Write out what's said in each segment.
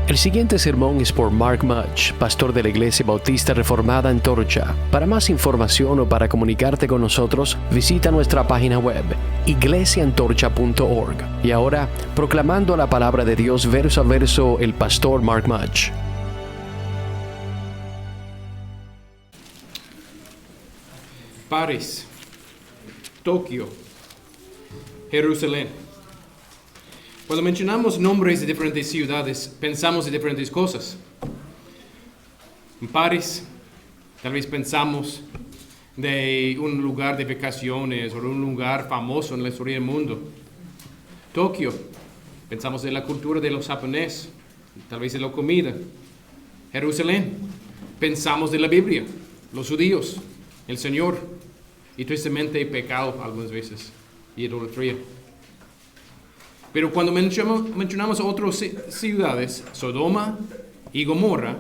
El siguiente sermón es por Mark Mudge, pastor de la Iglesia Bautista Reformada Antorcha. Para más información o para comunicarte con nosotros, visita nuestra página web, iglesiantorcha.org. Y ahora, proclamando la palabra de Dios verso a verso, el pastor Mark Mudge. París, Tokio, Jerusalén. Cuando mencionamos nombres de diferentes ciudades, pensamos en diferentes cosas. En París, tal vez pensamos de un lugar de vacaciones o un lugar famoso en la historia del mundo. Tokio, pensamos en la cultura de los japoneses, tal vez en la comida. Jerusalén, pensamos de la Biblia, los judíos, el Señor, y tristemente pecado algunas veces, y idolatría. Pero cuando mencionamos otras ciudades, Sodoma y Gomorra,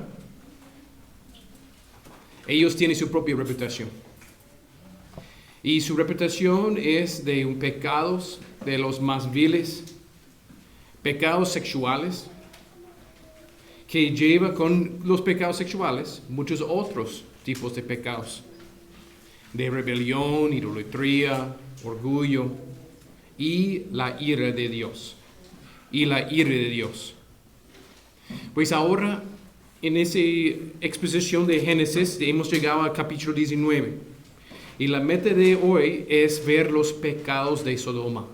ellos tienen su propia reputación. Y su reputación es de pecados de los más viles, pecados sexuales, que lleva con los pecados sexuales muchos otros tipos de pecados, de rebelión, idolatría, orgullo, y la ira de Dios. Pues ahora, en esa exposición de Génesis, hemos llegado al capítulo 19. Y la meta de hoy es ver los pecados de Sodoma.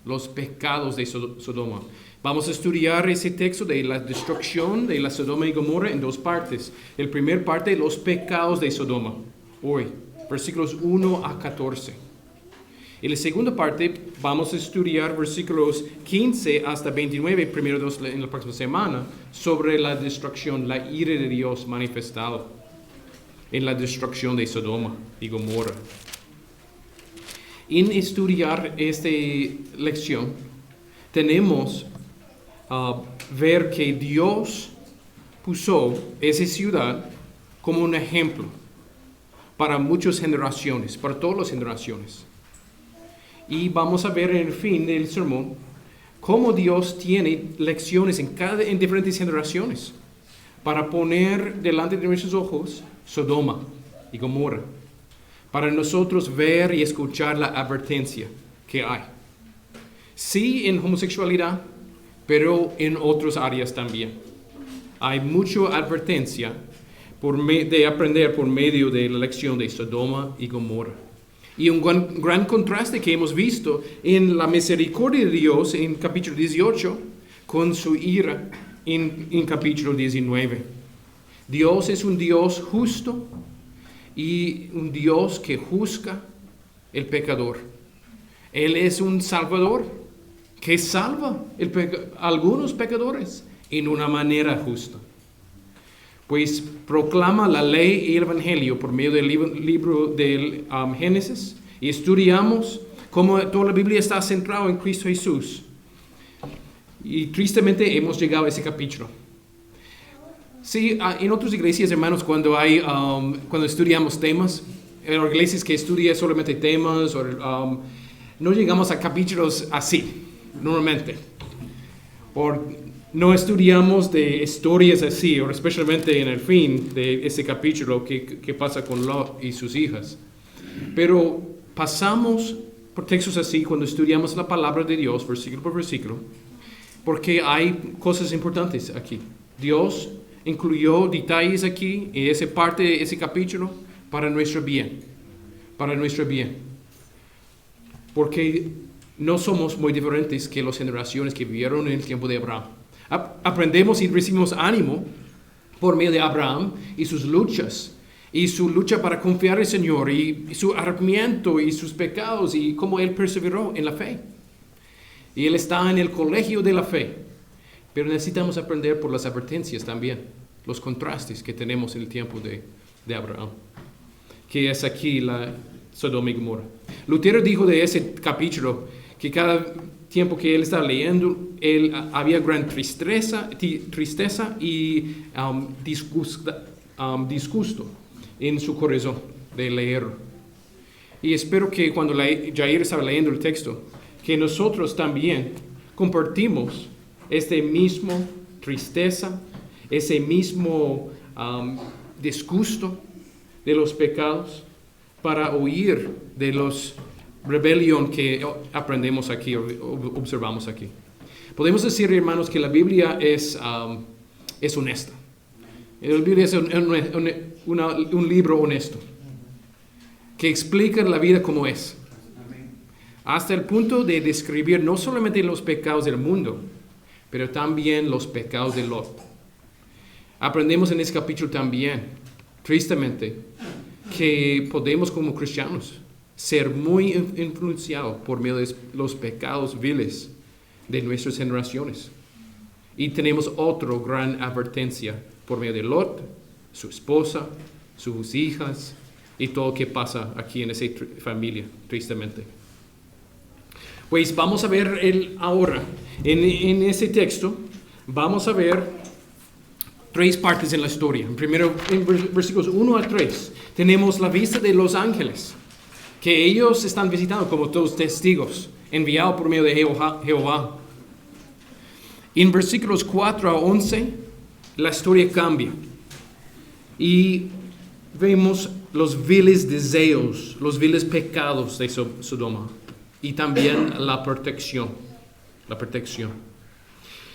Los pecados de Sodoma. Vamos a estudiar ese texto de la destrucción de la Sodoma y Gomorra en dos partes. El primer parte, los pecados de Sodoma. Hoy, versículos 1 a 14. En la segunda parte vamos a estudiar versículos 15 hasta 29, primero dos en la próxima semana, sobre la destrucción, la ira de Dios manifestado en la destrucción de Sodoma y Gomorra. En estudiar esta lección, tenemos ver que Dios puso esa ciudad como un ejemplo para muchas generaciones, para todas las generaciones. Y vamos a ver en el fin del sermón cómo Dios tiene lecciones en diferentes generaciones para poner delante de nuestros ojos Sodoma y Gomorra, para nosotros ver y escuchar la advertencia que hay. Sí en homosexualidad, pero en otras áreas también. Hay mucha advertencia de aprender por medio de la lección de Sodoma y Gomorra. Y un gran contraste que hemos visto en la misericordia de Dios en capítulo 18 con su ira en capítulo 19. Dios es un Dios justo y un Dios que juzga el pecador. Él es un Salvador que salva a algunos pecadores en una manera justa. Pues proclama la ley y el evangelio por medio del libro del Génesis y estudiamos cómo toda la Biblia está centrada en Cristo Jesús. Y tristemente hemos llegado a ese capítulo. Sí, en otras iglesias, hermanos, cuando estudiamos temas, en iglesias que estudian solamente temas, no llegamos a capítulos así, normalmente. No estudiamos de historias así, o especialmente en el fin de ese capítulo que pasa con Lot y sus hijas. Pero pasamos por textos así cuando estudiamos la palabra de Dios, versículo por versículo, porque hay cosas importantes aquí. Dios incluyó detalles aquí en esa parte de ese capítulo para nuestro bien. Porque no somos muy diferentes que las generaciones que vivieron en el tiempo de Abraham. Aprendemos y recibimos ánimo por medio de Abraham y sus luchas, y su lucha para confiar en el Señor, y su arrepentimiento y sus pecados, y cómo él perseveró en la fe. Y él está en el colegio de la fe, pero necesitamos aprender por las advertencias también, los contrastes que tenemos en el tiempo de Abraham, que es aquí la Sodoma y Gomorra. Lutero dijo de ese capítulo que cada tiempo que él estaba leyendo, había gran tristeza y disgusto en su corazón de leerlo. Y espero que cuando Jair estaba leyendo el texto, que nosotros también compartimos este mismo tristeza ese mismo disgusto de los pecados para huir de los rebelión que aprendemos aquí, observamos aquí. Podemos decir, hermanos, que la Biblia es honesta. La Biblia es un libro honesto que explica la vida como es. Hasta el punto de describir no solamente los pecados del mundo, pero también los pecados de Lot. Aprendemos en este capítulo también, tristemente, que podemos como cristianos ser muy influenciados por medio de los pecados viles de nuestras generaciones. Y tenemos otra gran advertencia por medio de Lot, su esposa, sus hijas y todo lo que pasa aquí en esa familia, tristemente. Pues vamos a ver ahora, en ese texto, vamos a ver 3 partes en la historia. Primero, en versículos 1 al 3, tenemos la vista de los ángeles, que ellos están visitando como todos testigos, enviados por medio de Jehová. En versículos 4 a 11, la historia cambia. Y vemos los viles deseos, los viles pecados de Sodoma. Y también la protección.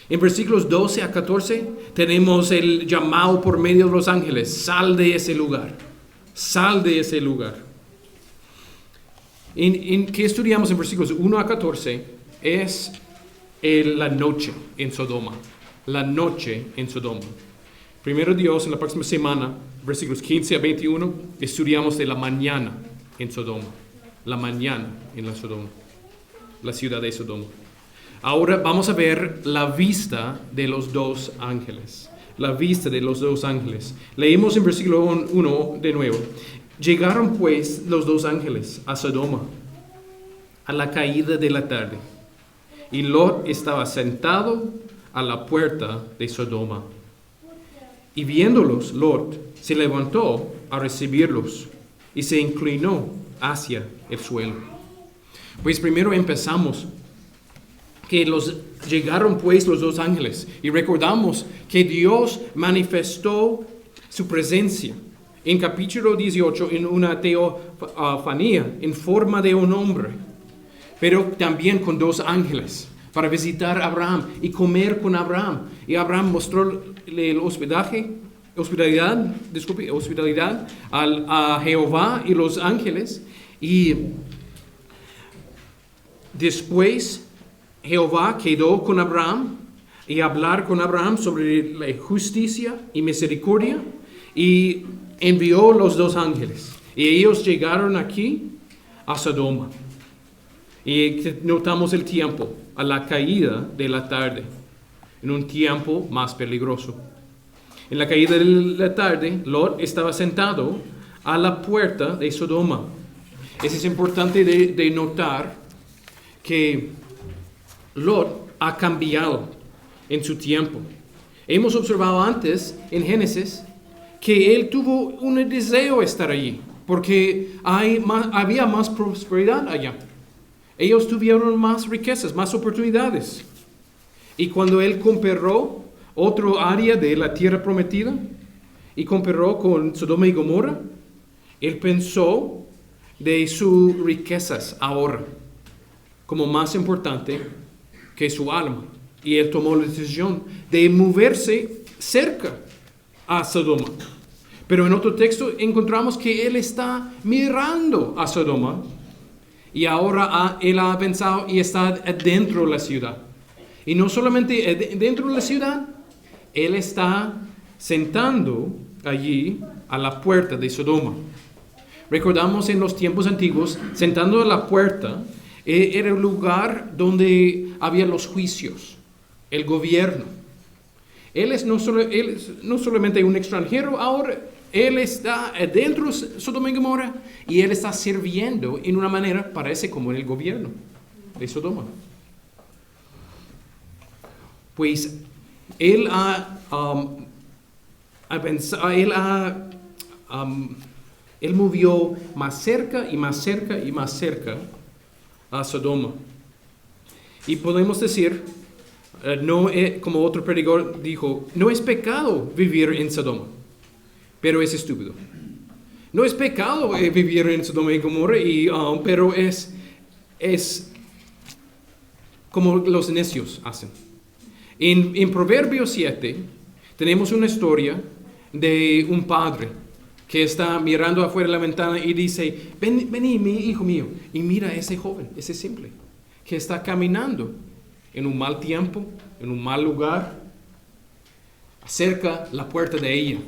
En versículos 12 a 14 tenemos el llamado por medio de los ángeles. Sal de ese lugar. Sal de ese lugar. En que estudiamos en versículos 1 a 14 es la noche en Sodoma. La noche en Sodoma. Primero Dios, en la próxima semana, versículos 15 a 21, estudiamos de la mañana en Sodoma. La mañana en la Sodoma, la ciudad de Sodoma. Ahora vamos a ver la vista de los 2 ángeles. La vista de los 2 ángeles. Leímos en versículo 1 de nuevo. Llegaron pues los 2 ángeles a Sodoma a la caída de la tarde. Y Lot estaba sentado a la puerta de Sodoma. Y viéndolos, Lot se levantó a recibirlos y se inclinó hacia el suelo. Pues primero empezamos que llegaron pues los 2 ángeles y recordamos que Dios manifestó su presencia en capítulo 18 en una teofanía en forma de un hombre, pero también con 2 ángeles para visitar a Abraham y comer con Abraham. Y Abraham mostró el hospitalidad a Jehová y los ángeles. Y después Jehová quedó con Abraham y hablar con Abraham sobre la justicia y misericordia y envió los 2 ángeles. Y ellos llegaron aquí a Sodoma. Y notamos el tiempo, a la caída de la tarde, en un tiempo más peligroso. En la caída de la tarde, Lot estaba sentado a la puerta de Sodoma. Eso es importante de notar que Lot ha cambiado en su tiempo. Hemos observado antes en Génesis que él tuvo un deseo de estar allí, porque había más prosperidad allá. Ellos tuvieron más riquezas, más oportunidades. Y cuando él comparó otro área de la tierra prometida y comparó con Sodoma y Gomorra, él pensó de sus riquezas ahora como más importante que su alma. Y él tomó la decisión de moverse cerca a Sodoma. Pero en otro texto encontramos que él está mirando a Sodoma y ahora él ha pensado y está dentro de la ciudad. Y no solamente dentro de la ciudad, él está sentando allí a la puerta de Sodoma. Recordamos en los tiempos antiguos, sentando a la puerta, era el lugar donde había los juicios, el gobierno. Él es no solamente un extranjero, ahora él está dentro de Sodoma y Gomorra y él está sirviendo en una manera, parece como en el gobierno de Sodoma. Pues él él movió más cerca y más cerca y más cerca a Sodoma. Y podemos decir, como otro predicador dijo, no es pecado vivir en Sodoma, pero es estúpido. No es pecado vivir en Sodoma y Gomorra, pero es como los necios hacen. En Proverbios 7 tenemos una historia de un padre que está mirando afuera de la ventana y dice, vení, mi hijo mío, y mira a ese joven, ese simple, que está caminando en un mal tiempo, en un mal lugar, acerca la puerta de ella.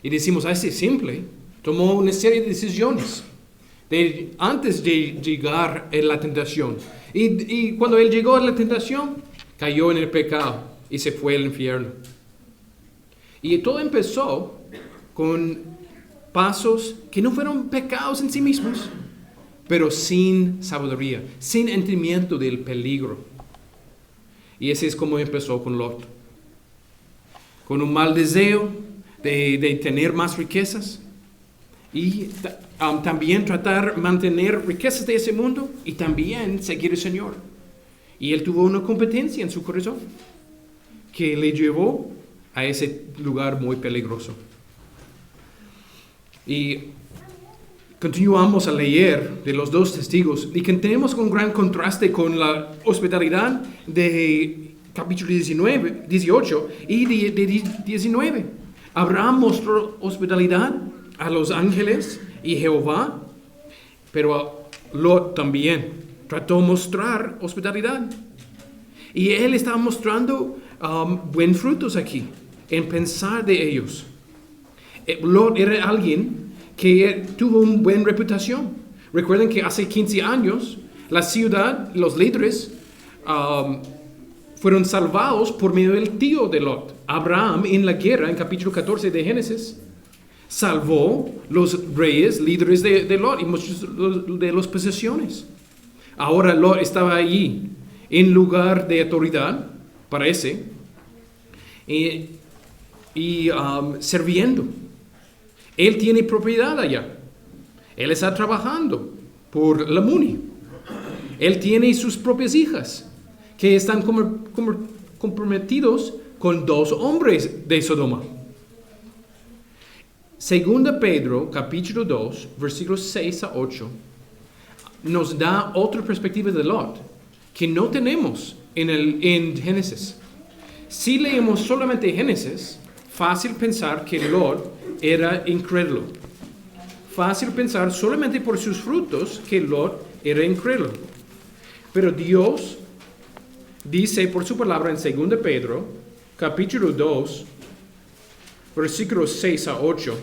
Y decimos, ese simple tomó una serie de decisiones antes de llegar a la tentación. Y cuando él llegó a la tentación, cayó en el pecado y se fue al infierno. Y todo empezó con pasos que no fueron pecados en sí mismos, pero sin sabiduría, sin entendimiento del peligro. Y ese es como empezó con Lot. Con un mal deseo de tener más riquezas y también tratar de mantener riquezas de ese mundo y también seguir al Señor. Y él tuvo una competencia en su corazón que le llevó a ese lugar muy peligroso. Y continuamos a leer de los dos testigos y que tenemos un gran contraste con la hospitalidad de capítulo 18 y de 19. Abraham mostró hospitalidad a los ángeles y Jehová, pero Lot también trató de mostrar hospitalidad. Y él estaba mostrando buenos frutos aquí, en pensar de ellos. Lot era alguien que tuvo una buena reputación. Recuerden que hace 15 años la ciudad, los líderes, fueron salvados por medio del tío de Lot. Abraham en la guerra, en capítulo 14 de Génesis, salvó los reyes, líderes de Lot y muchos de las posesiones. Ahora Lot estaba allí en lugar de autoridad, parece, y sirviendo. Él tiene propiedad allá. Él está trabajando por la MUNI. Él tiene sus propias hijas que están comprometidos con 2 hombres de Sodoma. Segunda Pedro, capítulo 2, versículos 6 a 8, nos da otra perspectiva de Lot que no tenemos en Génesis. Si leemos solamente Génesis, fácil pensar que Lot era incrédulo. Fácil pensar solamente por sus frutos que Lot era incrédulo. Pero Dios dice por su palabra en 2 Pedro, capítulo 2, versículos 6 a 8,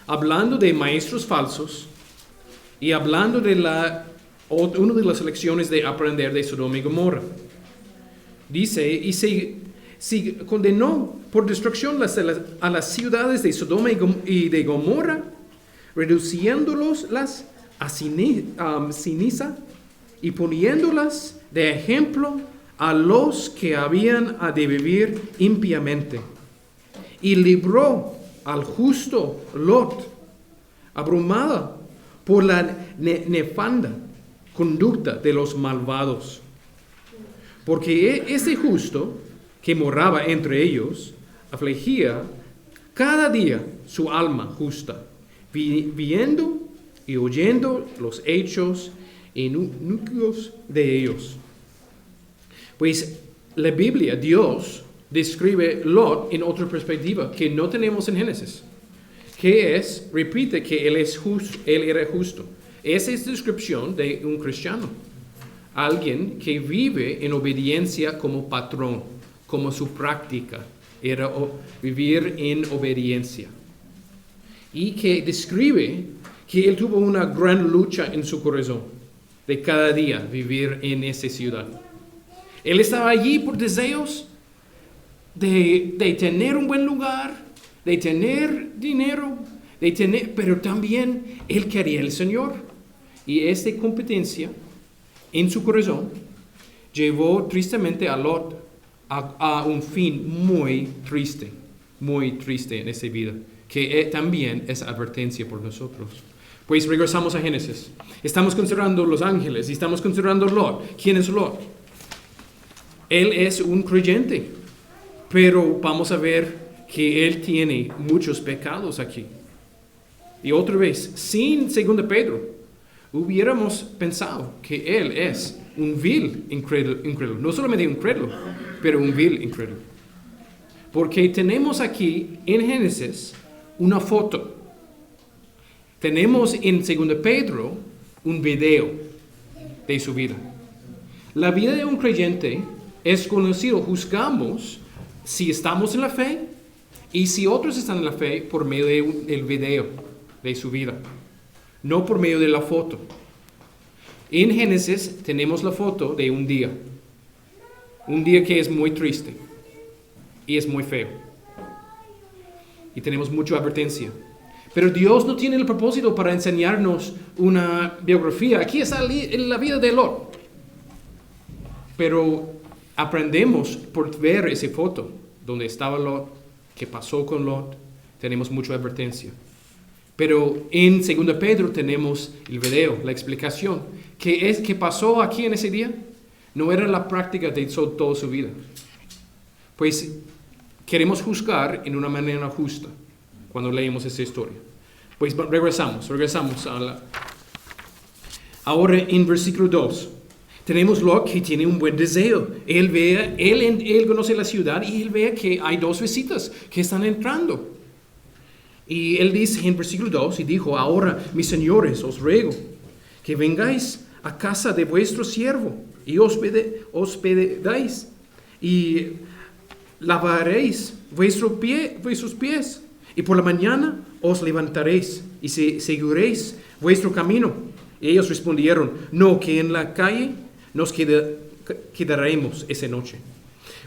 hablando de maestros falsos y hablando de una de las lecciones de aprender de Sodoma y Gomorra. Dice, y se condenó por destrucción a las ciudades de Sodoma y de Gomorra, reduciéndolos a ceniza y poniéndolas de ejemplo a los que habían de vivir impíamente. Y libró al justo Lot, abrumada por la nefanda conducta de los malvados. Porque ese justo que moraba entre ellos afligía cada día su alma justa, viendo y oyendo los hechos y núcleos de ellos. Pues la Biblia, Dios, describe Lot en otra perspectiva que no tenemos en Génesis, que es, repite que él era justo. Esa es la descripción de un cristiano, alguien que vive en obediencia como patrón, como su práctica era vivir en obediencia, y que describe que él tuvo una gran lucha en su corazón de cada día vivir en esa ciudad. Él estaba allí por deseos de tener un buen lugar, de tener dinero, pero también él quería el Señor. Y esta competencia en su corazón llevó tristemente a Lot a un fin muy triste en esa vida, que también es advertencia por nosotros. Pues regresamos a Génesis. Estamos considerando los ángeles y estamos considerando Lot. ¿Quién es Lot? él es un creyente, pero vamos a ver que él tiene muchos pecados aquí. Y otra vez, sin 2 Pedro, hubiéramos pensado que él es un vil incrédulo. No solamente un incrédulo, pero un vil incrédulo. Porque tenemos aquí en Génesis una foto. Tenemos en 2 Pedro un video de su vida. La vida de un creyente es conocido, juzgamos si estamos en la fe y si otros están en la fe por medio del video de su vida, no por medio de la foto. En Génesis tenemos la foto de un día que es muy triste y es muy feo. Y tenemos mucha advertencia. Pero Dios no tiene el propósito para enseñarnos una biografía. Aquí está la vida de Lot. Pero aprendemos por ver esa foto, donde estaba Lot, qué pasó con Lot. Tenemos mucha advertencia. Pero en 2 Pedro tenemos el video, la explicación. ¿Qué pasó aquí en ese día? No era la práctica de toda su vida. Pues queremos juzgar en una manera justa cuando leemos esta historia. Pues regresamos ahora en versículo 2. Tenemos Lot que tiene un buen deseo. Él conoce la ciudad y él ve que hay 2 visitas que están entrando. Y él dice en versículo 2, y dijo: ahora, mis señores, os ruego que vengáis a casa de vuestro siervo y hospedáis y lavaréis vuestros pies, y por la mañana os levantaréis y seguiréis vuestro camino. Y ellos respondieron: no, que en la calle nos quedaremos esa noche.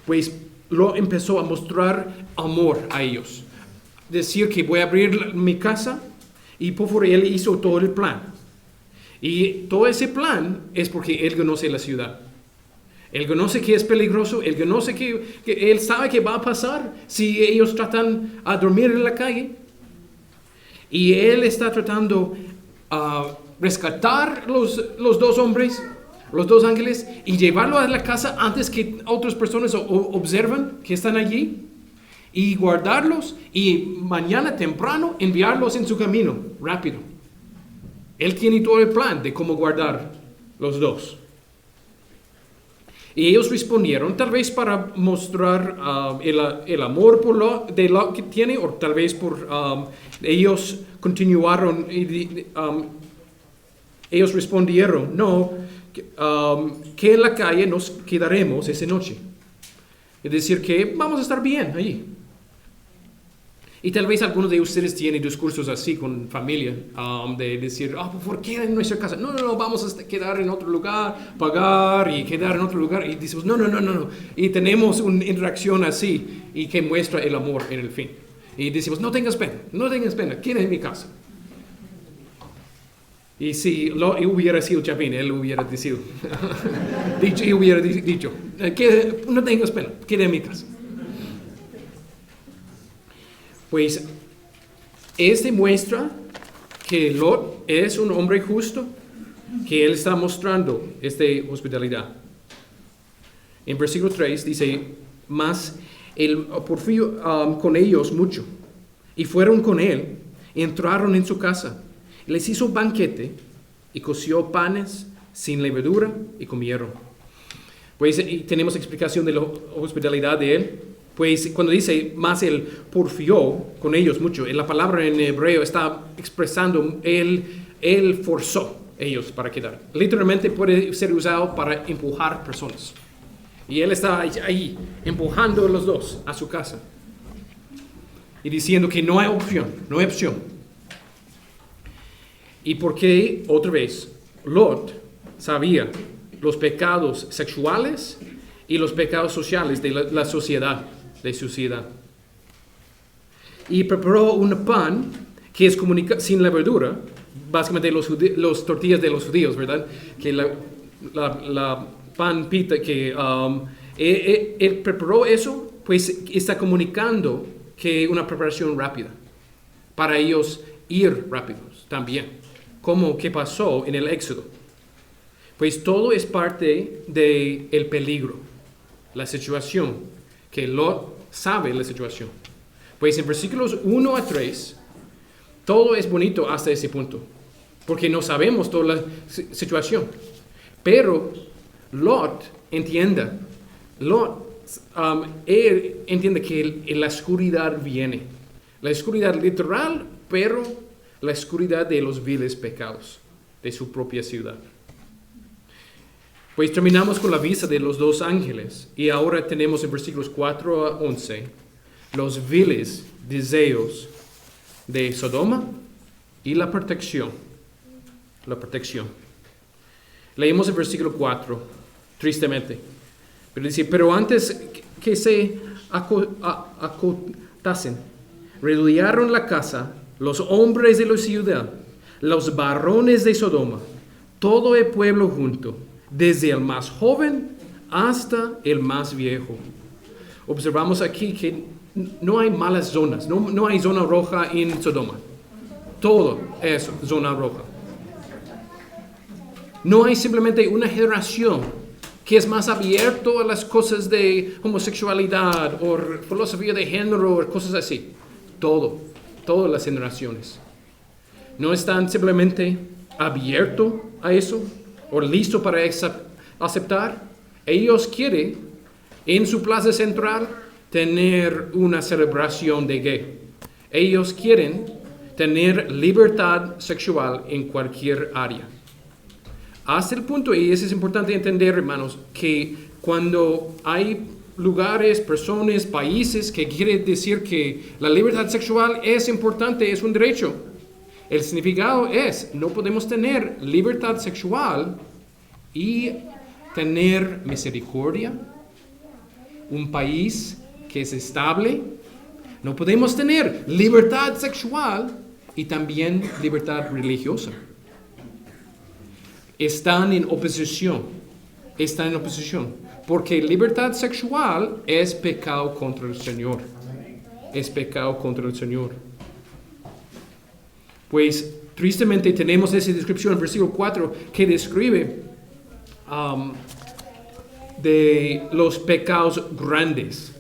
Pues lo empezó a mostrar amor a ellos. Decir que voy a abrir mi casa, y por favor él hizo todo el plan. Y todo ese plan es porque él conoce la ciudad. Él conoce que es peligroso, él conoce que él sabe que va a pasar si ellos tratan a dormir en la calle. Y él está tratando a rescatar los 2 hombres, los 2 ángeles, y llevarlo a la casa antes que otras personas observen que están allí, y guardarlos, y mañana temprano enviarlos en su camino, rápido. Él tiene todo el plan de cómo guardar los 2. Y ellos respondieron, tal vez para mostrar el amor por Lot que tiene, o tal vez por ellos continuaron, ellos respondieron: no, que en la calle nos quedaremos esa noche. Es decir, que vamos a estar bien allí. Y tal vez algunos de ustedes tienen discursos así con familia, de decir: por favor, queda en nuestra casa. No, vamos a quedar en otro lugar, pagar y quedar en otro lugar. Y decimos: no. Y tenemos una interacción así, y que muestra el amor en el fin. Y decimos: no tengas pena, queda en mi casa. Y si hubiera sido Chapín, él hubiera dicho, no tengas pena, queda en mi casa. Pues este muestra que Lot es un hombre justo, que él está mostrando esta hospitalidad. En versículo 3 dice: mas él porfió con ellos mucho, y fueron con él, y entraron en su casa, les hizo banquete, y coció panes sin levadura, y comieron. Pues tenemos explicación de la hospitalidad de él. Pues cuando dice: más él porfió con ellos mucho, la palabra en hebreo está expresando él forzó ellos para quedar. Literalmente puede ser usado para empujar personas. Y él está ahí empujando a los 2 a su casa y diciendo que no hay opción. Y porque, otra vez, Lot sabía los pecados sexuales y los pecados sociales de la sociedad, de su ciudad. Y preparó un pan que es sin levadura, básicamente los tortillas de los judíos, ¿verdad? Que la pan pita que él preparó eso, pues está comunicando que una preparación rápida para ellos ir rápidos también, como que pasó en el Éxodo. Pues todo es parte del peligro la situación, que Lot sabe la situación. Pues en versículos 1 a 3, todo es bonito hasta ese punto, porque no sabemos toda la situación. Pero Lot entiende que la oscuridad viene. La oscuridad literal, pero la oscuridad de los viles pecados de su propia ciudad. Pues terminamos con la vista de los dos ángeles y ahora tenemos en versículos 4 a 11 los viles deseos de Sodoma y la protección. La protección. Leemos el versículo 4, tristemente. Pero dice, pero antes que se acotasen, rodearon la casa los hombres de la ciudad, los varones de Sodoma, todo el pueblo junto, desde el más joven hasta el más viejo. Observamos aquí que no hay malas zonas, no hay zona roja en Sodoma. Todo es zona roja. No hay simplemente una generación que es más abierto a las cosas de homosexualidad o filosofía de género o cosas así. Todas las generaciones. No están simplemente abiertos a eso o listos para aceptar. Ellos quieren, en su plaza central, tener una celebración de gay. Ellos quieren tener libertad sexual en cualquier área. Hasta el punto, y eso es importante entender, hermanos, que cuando hay lugares, personas, países que quieren decir que la libertad sexual es importante, es un derecho, el significado es, no podemos tener libertad sexual y tener misericordia, un país que es estable. No podemos tener libertad sexual y también libertad religiosa. Están en oposición, porque libertad sexual es pecado contra el Señor. Es pecado contra el Señor. Pues tristemente tenemos esa descripción en versículo 4 que describe de los pecados grandes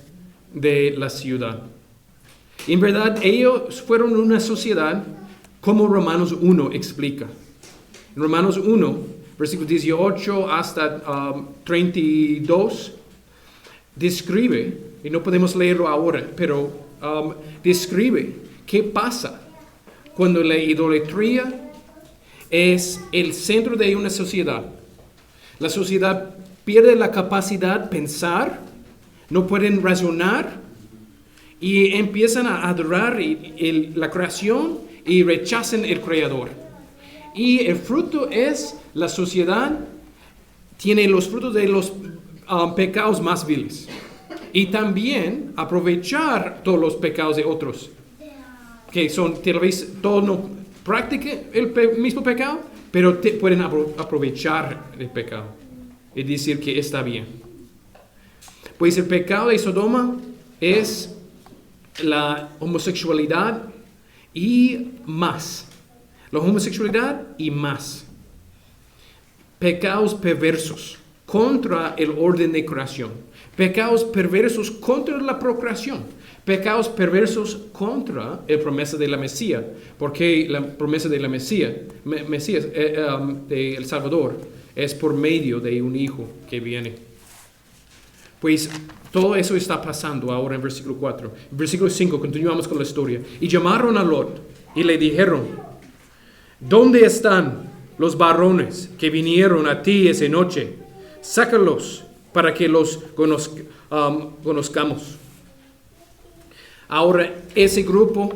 de la ciudad. En verdad, ellos fueron una sociedad como Romanos 1 explica. En Romanos 1, versículos 18 hasta 32, describe, y no podemos leerlo ahora, pero describe qué pasa cuando la idolatría es el centro de una sociedad. La sociedad pierde la capacidad de pensar, no pueden razonar y empiezan a adorar la creación y rechazan el Creador. Y el fruto es, la sociedad tiene los frutos de los pecados más viles. Y también aprovechar todos los pecados de otros. Que son, tal vez, todos no practican el mismo pecado, pero pueden aprovechar el pecado. Y decir que está bien. Pues el pecado de Sodoma es la homosexualidad y más. La homosexualidad y más. Pecados perversos contra el orden de creación. Pecados perversos contra la procreación. Pecados perversos contra la promesa de la Mesías. Porque la promesa de la Mesías, de El Salvador, es por medio de un hijo que viene. Pues todo eso está pasando ahora en versículo 4. En versículo 5 continuamos con la historia. Y llamaron a Lot y le dijeron: ¿dónde están los varones que vinieron a ti esa noche? Sácalos para que los conozcamos. Ahora, ese grupo,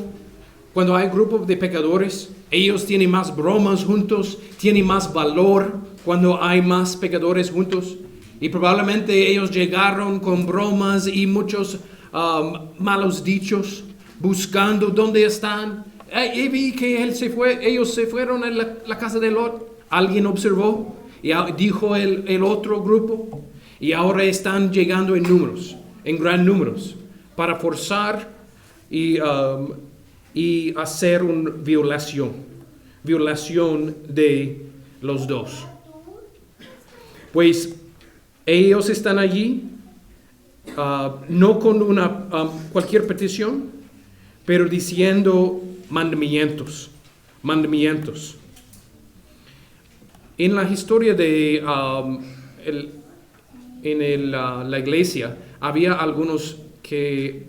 cuando hay grupo de pecadores, ellos tienen más bromas juntos, tienen más valor cuando hay más pecadores juntos. Y probablemente ellos llegaron con bromas y muchos malos dichos, buscando dónde están. Y vi que ellos se fueron a la casa de Lot. Alguien observó y dijo el otro grupo. Y ahora están llegando en números, en gran números, para forzar y hacer una violación de los dos. Pues ellos están allí no con cualquier petición, pero diciendo mandamientos. En la historia de la iglesia, había algunos que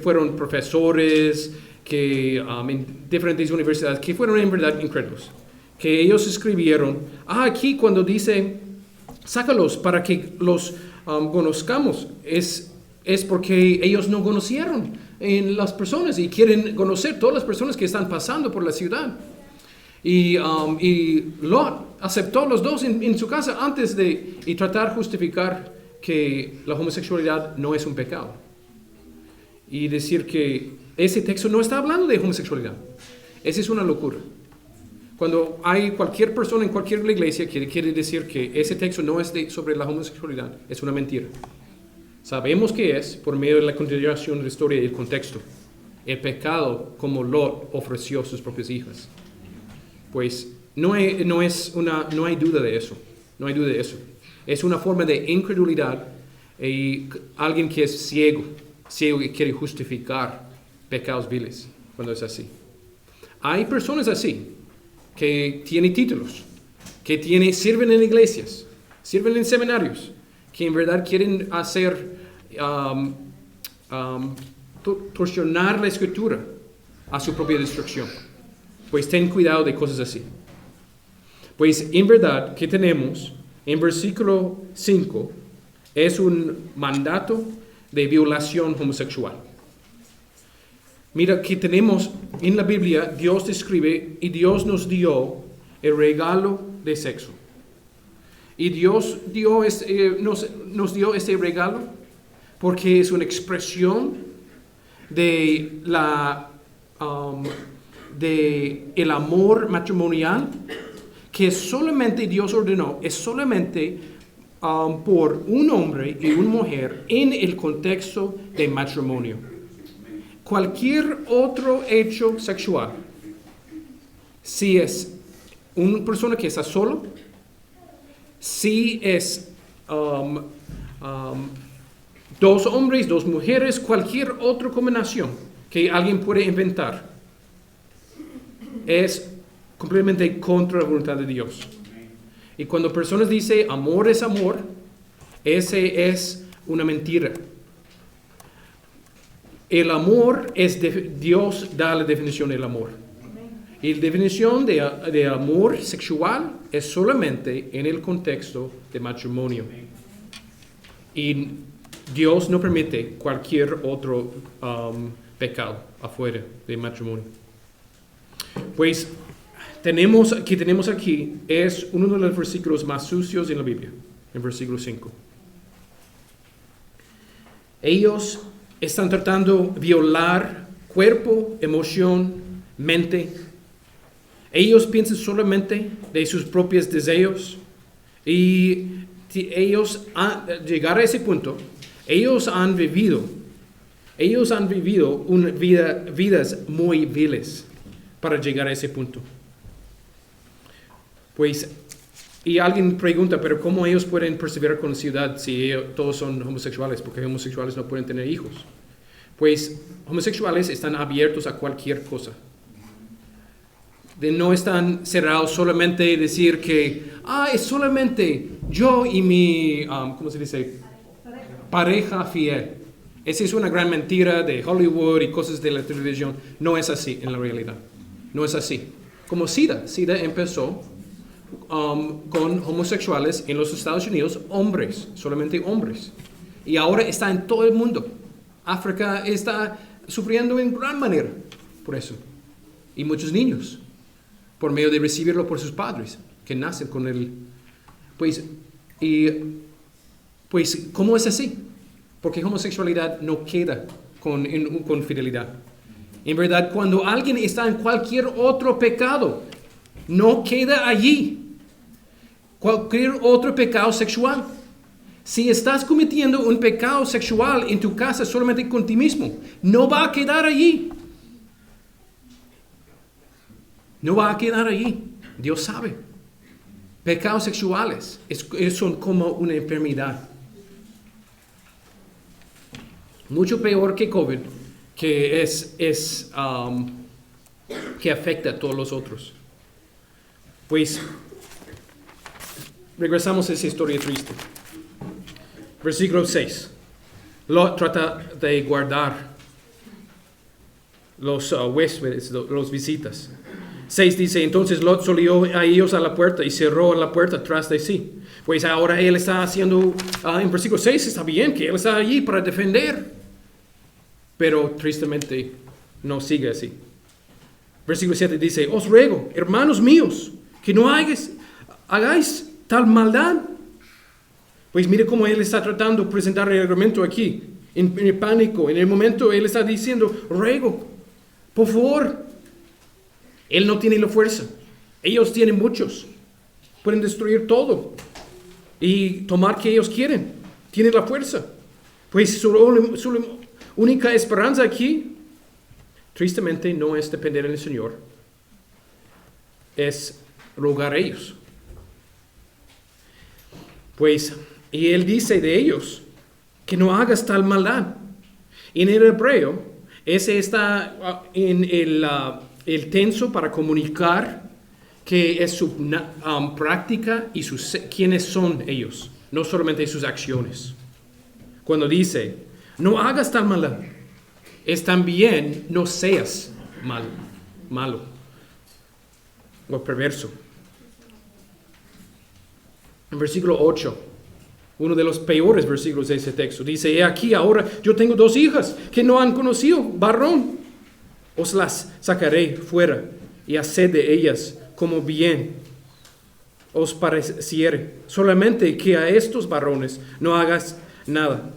fueron profesores, en diferentes universidades, que fueron en verdad incrédulos. Que ellos escribieron, aquí cuando dice, sácalos para que los conozcamos, es porque ellos no conocieron en las personas y quieren conocer todas las personas que están pasando por la ciudad. Y Lot aceptó los dos en su casa antes de tratar de justificar que la homosexualidad no es un pecado. Y decir que ese texto no está hablando de homosexualidad. Esa es una locura. Cuando hay cualquier persona en cualquier iglesia que quiere decir que ese texto no es sobre la homosexualidad, es una mentira. Sabemos que es por medio de la continuación de la historia y el contexto. El pecado como Lot ofreció a sus propias hijas. Pues no hay duda de eso. No hay duda de eso. Es una forma de incredulidad y alguien que es ciego y quiere justificar pecados viles cuando es así. Hay personas así que tienen títulos, que sirven en iglesias, sirven en seminarios, que en verdad quieren hacer torsionar la escritura a su propia destrucción. Pues ten cuidado de cosas así. Pues en verdad que tenemos en versículo 5 es un mandato de violación homosexual. Mira que tenemos en la Biblia, Dios describe y Dios nos dio el regalo de sexo. Y Dios nos dio este regalo porque es una expresión de el amor matrimonial que solamente Dios ordenó, es solamente por un hombre y una mujer en el contexto de matrimonio. Cualquier otro hecho sexual, si es una persona que está solo, si es dos hombres, dos mujeres, cualquier otra combinación que alguien puede inventar, es completamente contra la voluntad de Dios. Y cuando personas dicen amor es amor, ese es una mentira. El amor Dios da la definición del amor. Y la definición de amor sexual es solamente en el contexto de matrimonio. Y Dios no permite cualquier otro pecado afuera de matrimonio. Pues tenemos aquí es uno de los versículos más sucios en la Biblia, en versículo 5. Ellos están tratando de violar cuerpo, emoción, mente. Ellos piensan solamente de sus propios deseos y ellos llegar a ese punto, ellos han vivido vidas muy viles para llegar a ese punto. Pues, y alguien pregunta, pero ¿cómo ellos pueden perseverar con la ciudad si todos son homosexuales? Porque homosexuales no pueden tener hijos. Pues, homosexuales están abiertos a cualquier cosa. No están cerrados solamente a decir que, es solamente yo y mi, ¿cómo se dice? Pareja fiel. Esa es una gran mentira de Hollywood y cosas de la televisión. No es así en la realidad. No es así. Como SIDA empezó con homosexuales en los Estados Unidos, hombres, solamente hombres. Y ahora está en todo el mundo. África está sufriendo en gran manera por eso. Y muchos niños, por medio de recibirlo por sus padres, que nacen con él. Pues, ¿cómo es así? Porque homosexualidad no queda con fidelidad. En verdad, cuando alguien está en cualquier otro pecado, no queda allí. Cualquier otro pecado sexual. Si estás cometiendo un pecado sexual en tu casa solamente con ti mismo, no va a quedar allí. No va a quedar allí. Dios sabe. Pecados sexuales son como una enfermedad. mucho peor que COVID, que que afecta a todos los otros. Pues, regresamos a esa historia triste. Versículo 6. Lot trata de guardar los huéspedes, los visitas. 6 dice, entonces Lot salió a ellos a la puerta y cerró la puerta tras de sí. Pues ahora él está haciendo, en versículo 6 está bien que él está allí para defender. Pero tristemente no sigue así. Versículo 7 dice, os ruego, hermanos míos, que no hagáis tal maldad. Pues mire cómo él está tratando de presentar el argumento aquí, en el pánico. En el momento él está diciendo, ruego, por favor. Él no tiene la fuerza. Ellos tienen muchos. Pueden destruir todo y tomar que ellos quieren. Tienen la fuerza. Pues su única esperanza aquí, tristemente, no es depender del Señor. Es rogar a ellos. Pues, y él dice de ellos, que no hagas tal maldad. En el hebreo, ese está en el tenso para comunicar que es su práctica y quiénes son ellos, no solamente sus acciones. Cuando dice, no hagas tal maldad, es también no seas malo o perverso. En versículo 8, uno de los peores versículos de ese texto, dice, he aquí ahora yo tengo 2 hijas que no han conocido varón. Os las sacaré fuera y haced de ellas como bien os pareciere. Solamente que a estos varones no hagas nada,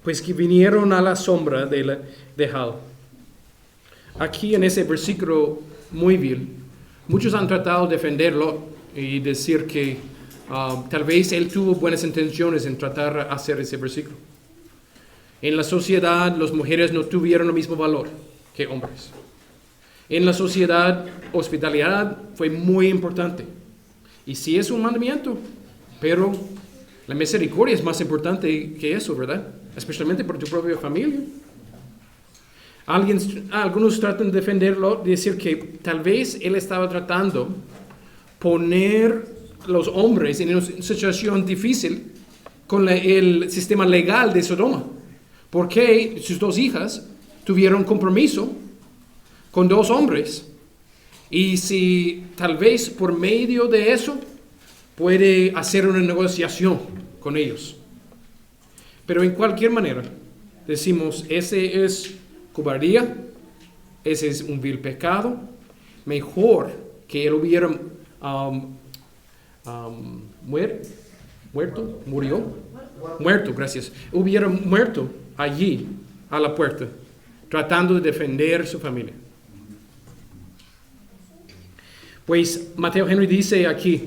pues que vinieron a la sombra de la dejado. Aquí en ese versículo muy vil, muchos han tratado de defenderlo y decir que tal vez él tuvo buenas intenciones en tratar de hacer ese versículo. En la sociedad, las mujeres no tuvieron el mismo valor que hombres. En la sociedad, hospitalidad fue muy importante. Y sí es un mandamiento, pero la misericordia es más importante que eso, ¿verdad? Especialmente por tu propia familia. Algunos tratan de defenderlo, de decir que tal vez él estaba tratando de poner los hombres en una situación difícil con el sistema legal de Sodoma, porque sus 2 hijas tuvieron compromiso con 2 hombres, y si tal vez por medio de eso puede hacer una negociación con ellos. Pero en cualquier manera, decimos, ese es cobardía, ese es un vil pecado. Mejor que él hubiera hubiera muerto allí a la puerta, tratando de defender su familia. Pues Mateo Henry dice aquí,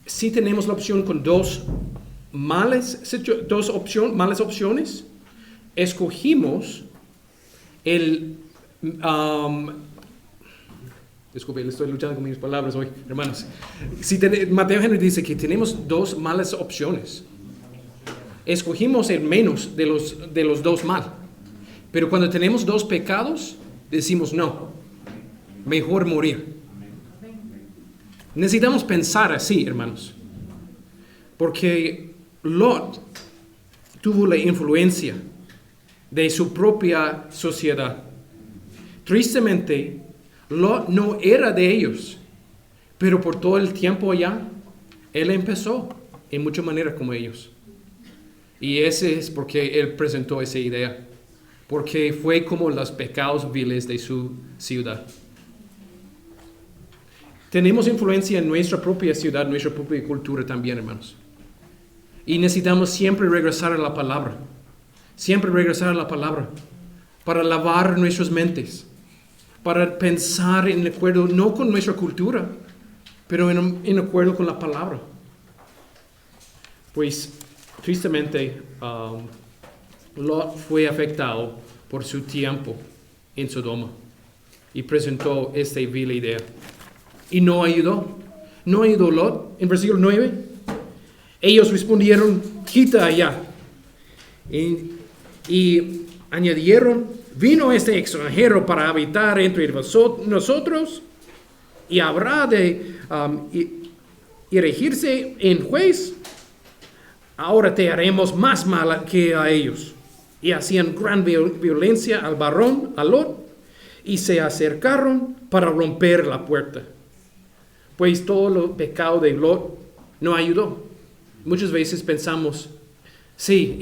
si tenemos la opción con malas opciones, escogimos disculpe, estoy luchando con mis palabras hoy, hermanos. Mateo Henry dice que tenemos 2 malas opciones. Escogimos el menos de los 2 mal. Pero cuando tenemos 2 pecados, decimos no. Mejor morir. Necesitamos pensar así, hermanos. Porque Lot tuvo la influencia de su propia sociedad. Tristemente, Lot no era de ellos, pero por todo el tiempo allá, él empezó en muchas maneras como ellos. Y ese es porque él presentó esa idea, porque fue como los pecados viles de su ciudad. Tenemos influencia en nuestra propia ciudad, nuestra propia cultura también, hermanos. Y necesitamos siempre regresar a la palabra. Siempre regresar a la palabra para lavar nuestras mentes, para pensar en acuerdo no con nuestra cultura, pero en acuerdo con la palabra. Pues, tristemente, Lot fue afectado por su tiempo en Sodoma y presentó esta vil idea. Y no ayudó. No ayudó Lot. En versículo 9, ellos respondieron, quita allá Y añadieron, vino este extranjero para habitar entre nosotros y habrá de erigirse en juez. Ahora te haremos más mal que a ellos. Y hacían gran violencia al varón, a Lot, y se acercaron para romper la puerta. Pues todo el pecado de Lot no ayudó. Muchas veces pensamos, sí,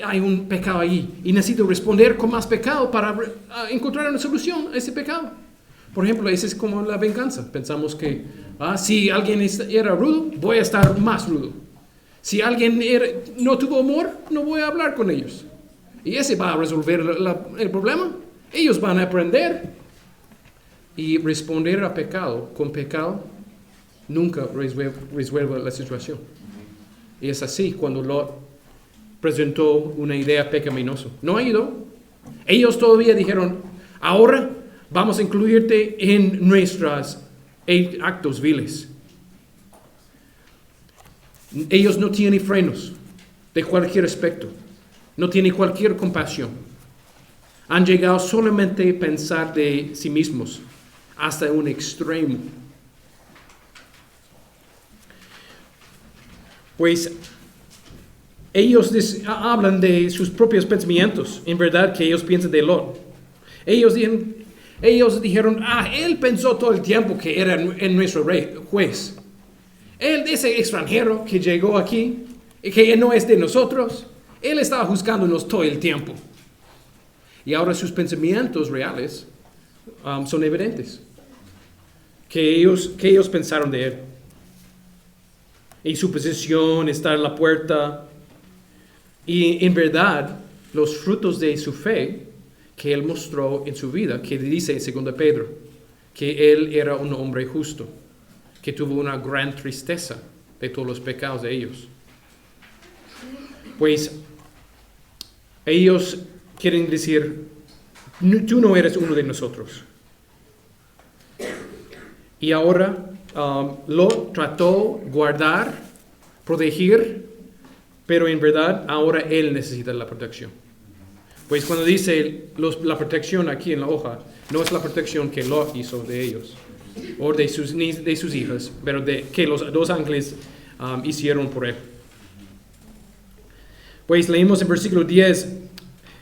hay un pecado ahí y necesito responder con más pecado para encontrar una solución a ese pecado. Por ejemplo, ese es como la venganza. Pensamos que si alguien era rudo, voy a estar más rudo. Si alguien no tuvo amor, no voy a hablar con ellos. Y ese va a resolver el problema. Ellos van a aprender. Y responder a pecado con pecado nunca resuelve la situación. Y es así cuando Lot presentó una idea pecaminosa. No ayudó. Ellos todavía dijeron, ahora vamos a incluirte en nuestros actos viles. Ellos no tienen frenos de cualquier aspecto. No tienen cualquier compasión. Han llegado solamente a pensar de sí mismos hasta un extremo. Pues ellos hablan de sus propios pensamientos, en verdad que ellos piensan de Lot. Ellos dijeron, él pensó todo el tiempo que era nuestro juez. Él, ese extranjero que llegó aquí, y que no es de nosotros, él estaba juzgándonos todo el tiempo. Y ahora sus pensamientos reales son evidentes. Que ellos pensaron de él. Y su posición está en la puerta. Y en verdad, los frutos de su fe que él mostró en su vida, que dice en 2 Pedro, que él era un hombre justo, que tuvo una gran tristeza de todos los pecados de ellos. Pues ellos quieren decir, tú no eres uno de nosotros. Y ahora Lot trató guardar, proteger, pero en verdad ahora él necesita la protección. Pues cuando dice la protección aquí en la hoja, no es la protección que Lot hizo de ellos, o de sus hijas, pero que los dos ángeles hicieron por él. Pues leímos en versículo 10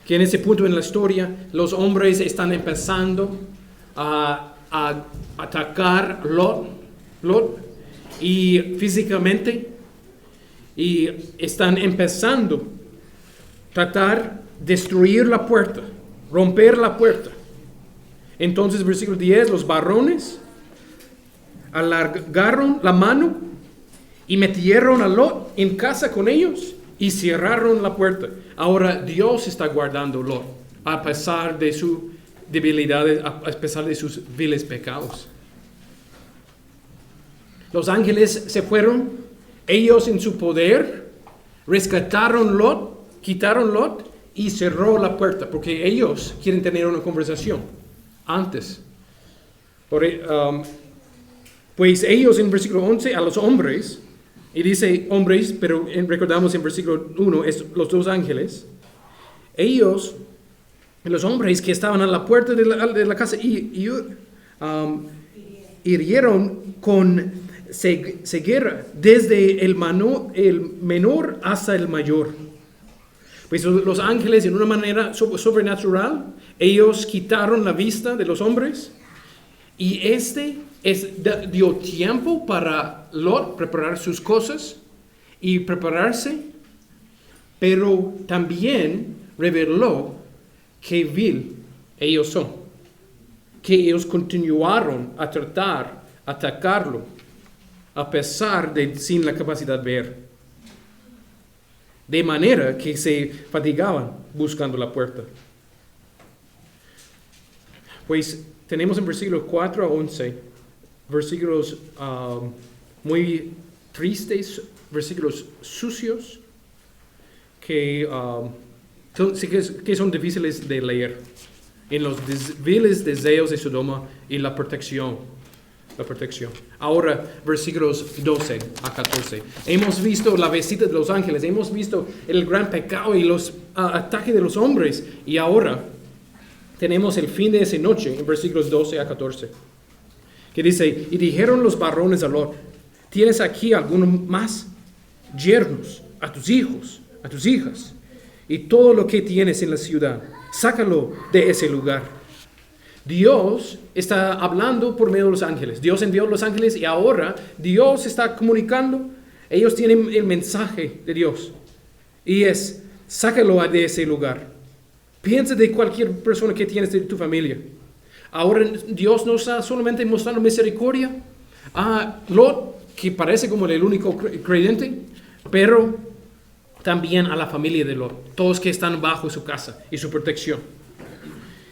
que en ese punto en la historia los hombres están empezando a atacar Lot y físicamente, y están empezando a tratar de destruir la puerta, romper la puerta. Entonces versículo 10, los varones alargaron la mano y metieron a Lot en casa con ellos y cerraron la puerta. Ahora Dios está guardando a Lot a pesar de sus debilidades, a pesar de sus viles pecados. Los ángeles se fueron, ellos en su poder rescataron Lot, quitaron Lot y cerró la puerta porque ellos quieren tener una conversación antes. Pues ellos en versículo 11 a los hombres, y dice hombres, pero recordamos en versículo 1 es los dos ángeles, ellos, los hombres que estaban a la puerta de la casa hirieron con ceguera desde el menor hasta el mayor. Pues los ángeles en una manera sobrenatural, ellos quitaron la vista de los hombres y dio tiempo para Lot preparar sus cosas y prepararse, pero también reveló qué vil ellos son, que ellos continuaron a atacarlo a pesar de sin la capacidad de ver, de manera que se fatigaban buscando la puerta. Pues tenemos en versículos 4 a 11 versículos muy tristes, versículos sucios que son difíciles de leer en los viles deseos de Sodoma y la protección la protección. Ahora, versículos 12 a 14. Hemos visto la visita de los ángeles, hemos visto el gran pecado y los ataques de los hombres. Y ahora tenemos el fin de esa noche en versículos 12 a 14. Que dice, y dijeron los varones a Lot, ¿tienes aquí alguno más yernos a tus hijos, a tus hijas? Y todo lo que tienes en la ciudad, sácalo de ese lugar. Dios está hablando por medio de los ángeles. Dios envió a los ángeles y ahora Dios está comunicando. Ellos tienen el mensaje de Dios. Y es, sácalo de ese lugar. Piensa de cualquier persona que tienes de tu familia. Ahora Dios no está solamente mostrando misericordia a Lot, que parece como el único creyente, pero también a la familia de Lot, todos que están bajo su casa y su protección.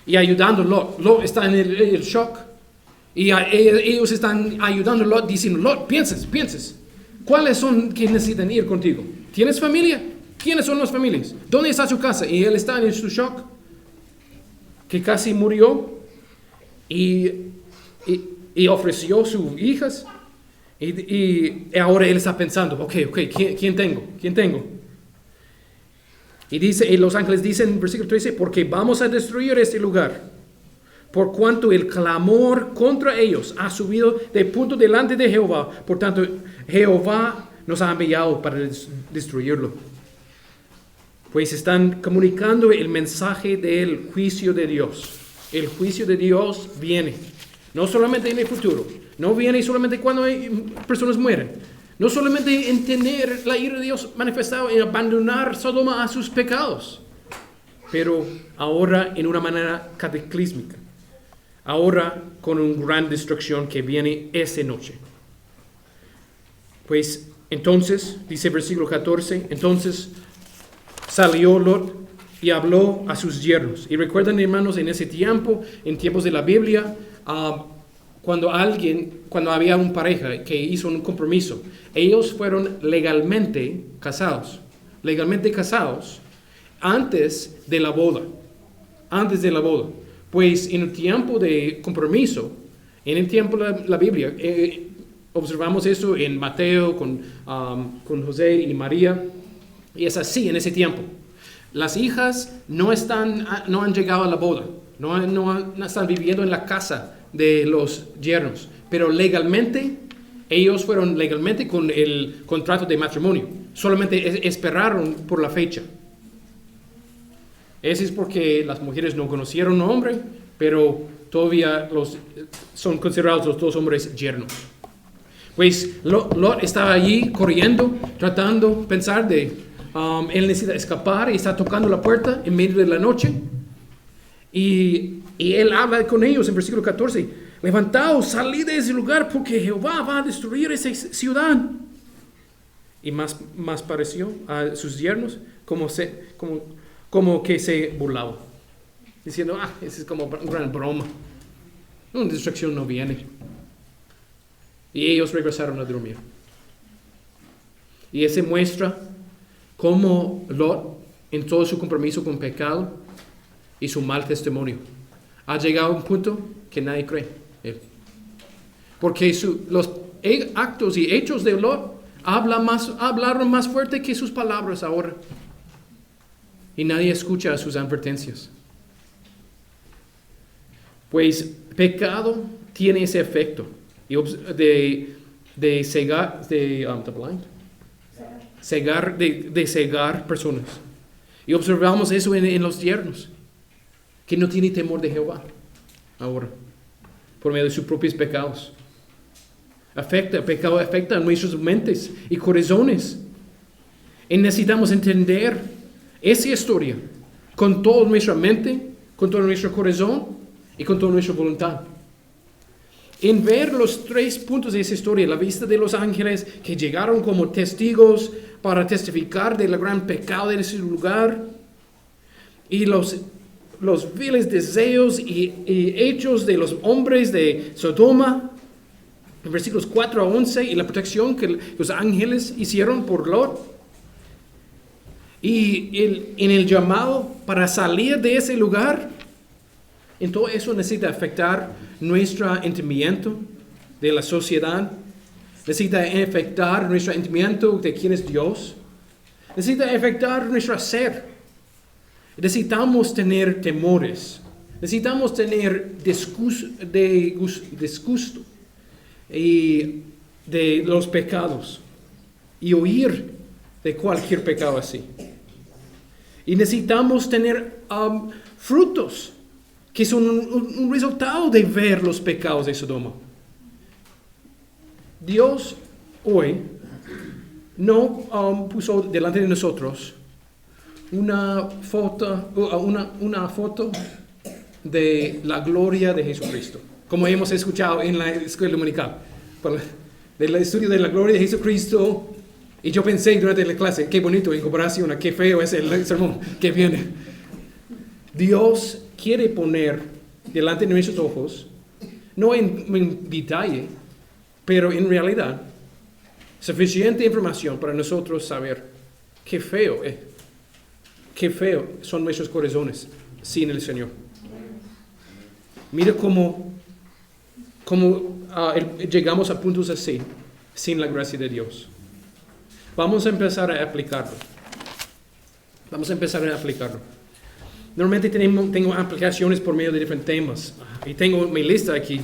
Y ayudando a Lot. Lot está en el shock. Y ellos están ayudando a Lot diciendo, Lot, pienses. ¿Cuáles son que necesitan ir contigo? ¿Tienes familia? ¿Quiénes son las familias? ¿Dónde está su casa? Y él está en su shock, que casi murió. Y ofreció sus hijas. Y ahora él está pensando, ok, ¿quién tengo? Y los ángeles dicen en versículo 13, porque vamos a destruir este lugar, por cuanto el clamor contra ellos ha subido de punto delante de Jehová. Por tanto, Jehová nos ha enviado para destruirlo. Pues están comunicando el mensaje del juicio de Dios. El juicio de Dios viene, no solamente en el futuro, no viene solamente cuando personas mueren. No solamente en tener la ira de Dios manifestada en abandonar Sodoma a sus pecados, pero ahora en una manera cataclísmica. Ahora con una gran destrucción que viene esa noche. Pues entonces, dice versículo 14, entonces salió Lot y habló a sus yernos. Y recuerdan, hermanos, en ese tiempo, en tiempos de la Biblia, cuando había una pareja que hizo un compromiso, ellos fueron legalmente casados antes de la boda. Pues en el tiempo de compromiso, en el tiempo de la Biblia, observamos eso en Mateo con José y María, y es así en ese tiempo. Las hijas no han llegado a la boda, no están viviendo en la casa de los yernos, pero legalmente, ellos fueron legalmente con el contrato de matrimonio, solamente esperaron por la fecha. Eso es porque las mujeres no conocieron a un hombre, pero todavía son considerados los dos hombres yernos. Pues Lot estaba allí corriendo, tratando, pensar él necesita escapar y está tocando la puerta en medio de la noche. Y él habla con ellos en versículo 14. Levantaos, salid de ese lugar porque Jehová va a destruir esa ciudad. Y más pareció a sus yernos como que se burlaba. Diciendo, eso es como una gran broma. Una destrucción no viene. Y ellos regresaron a dormir. Y ese muestra cómo Lot, en todo su compromiso con pecado y su mal testimonio, ha llegado a un punto que nadie cree él. Porque los actos y hechos de Lot hablaron más fuerte que sus palabras ahora. Y nadie escucha sus advertencias. Pues pecado tiene ese efecto de cegar personas. Y observamos eso en los yernos, que no tienen temor de Jehová ahora, por medio de sus propios pecados. Pecado afecta a nuestras mentes y corazones. Y necesitamos entender esa historia con toda nuestra mente, con todo nuestro corazón y con toda nuestra voluntad. En ver los 3 puntos de esa historia, la vista de los ángeles que llegaron como testigos para testificar del gran pecado de ese lugar, y los viles deseos y hechos de los hombres de Sodoma, en versículos 4 a 11, y la protección que los ángeles hicieron por Lot, y en el llamado para salir de ese lugar. En todo eso necesita afectar nuestro entendimiento, de la sociedad. Necesita afectar nuestro entendimiento de quién es Dios. Necesita afectar nuestro ser. Necesitamos tener temores. Necesitamos tener disgusto y de los pecados y huir de cualquier pecado así. Y necesitamos tener frutos que son un resultado de ver los pecados de Sodoma. Dios hoy no puso delante de nosotros una foto de la gloria de Jesucristo, como hemos escuchado en la escuela dominical, del estudio de la gloria de Jesucristo. Y yo pensé durante la clase, qué bonito en comparación a qué feo es el sermón que viene. Dios quiere poner delante de nuestros ojos, no en detalle, pero en realidad, suficiente información para nosotros saber qué feo son nuestros corazones sin el Señor. Mira cómo llegamos a puntos así, sin la gracia de Dios. Vamos a empezar a aplicarlo. Normalmente tengo aplicaciones por medio de diferentes temas. Y tengo mi lista aquí.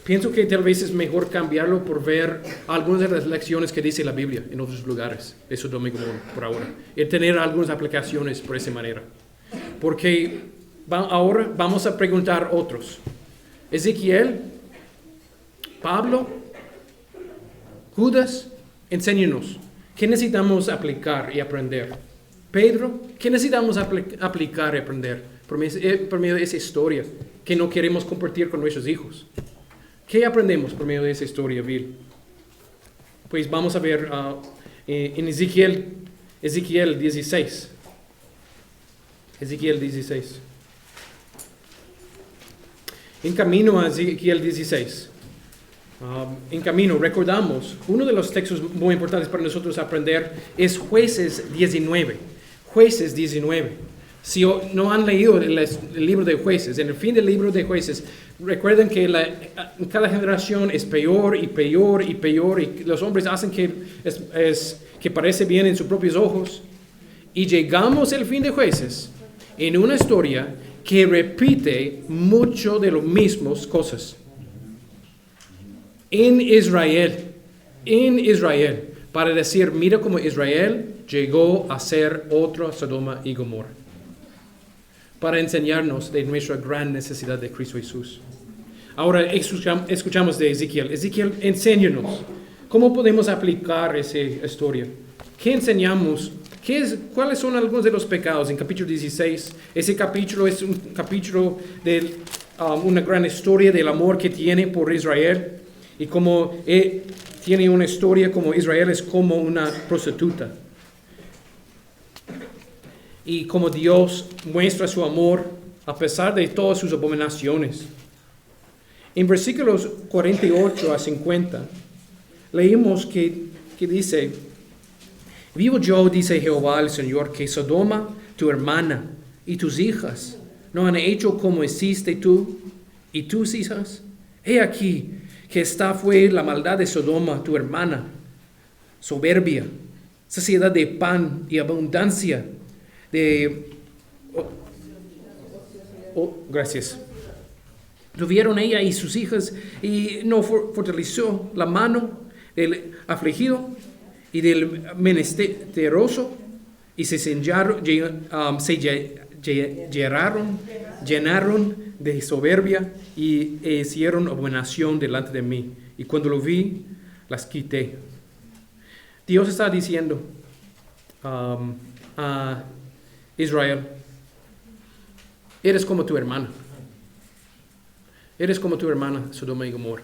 Pienso que tal vez es mejor cambiarlo por ver algunas de las lecciones que dice la Biblia en otros lugares. Eso domingo por ahora. Y tener algunas aplicaciones por esa manera. Porque ahora vamos a preguntar otros. Ezequiel, Pablo, Judas, enséñanos. ¿Qué necesitamos aplicar y aprender? Pedro, ¿qué necesitamos aplicar y aprender por medio de esa historia que no queremos compartir con nuestros hijos? ¿Qué aprendemos por medio de esa historia, Bill? Pues vamos a ver en Ezequiel 16. Ezequiel 16. En camino a Ezequiel 16. En camino, recordamos, uno de los textos muy importantes para nosotros aprender es Jueces 19. Jueces 19. Si no han leído el libro de Jueces, en el fin del libro de Jueces, recuerden que cada generación es peor y peor y peor, y los hombres hacen que parece bien en sus propios ojos. Y llegamos al fin de Jueces en una historia que repite mucho de las mismas cosas. En Israel, para decir, mira cómo Israel llegó a ser otro Sodoma y Gomorra, para enseñarnos de nuestra gran necesidad de Cristo Jesús. Ahora escuchamos de Ezequiel. Ezequiel, enséñanos, ¿cómo podemos aplicar esa historia? ¿Qué enseñamos? ¿Cuáles son algunos de los pecados? En capítulo 16, ese capítulo es un capítulo de una gran historia del amor que tiene por Israel. Y como tiene una historia como Israel es como una prostituta. Y como Dios muestra su amor a pesar de todas sus abominaciones. En versículos 48 a 50 leímos que dice: vivo yo, dice Jehová el Señor, que Sodoma, tu hermana, y tus hijas no han hecho como hiciste tú y tus hijas. He aquí que esta fue la maldad de Sodoma, tu hermana, soberbia, saciedad de pan y abundancia de... gracias. Tuvieron ella y sus hijas y no fortaleció la mano del afligido y del menesteroso y se llenaron de soberbia y hicieron abominación delante de mí. Y cuando lo vi, las quité. Dios está diciendo a Israel: eres como tu hermana. Eres como tu hermana, Sodoma y Gomorra.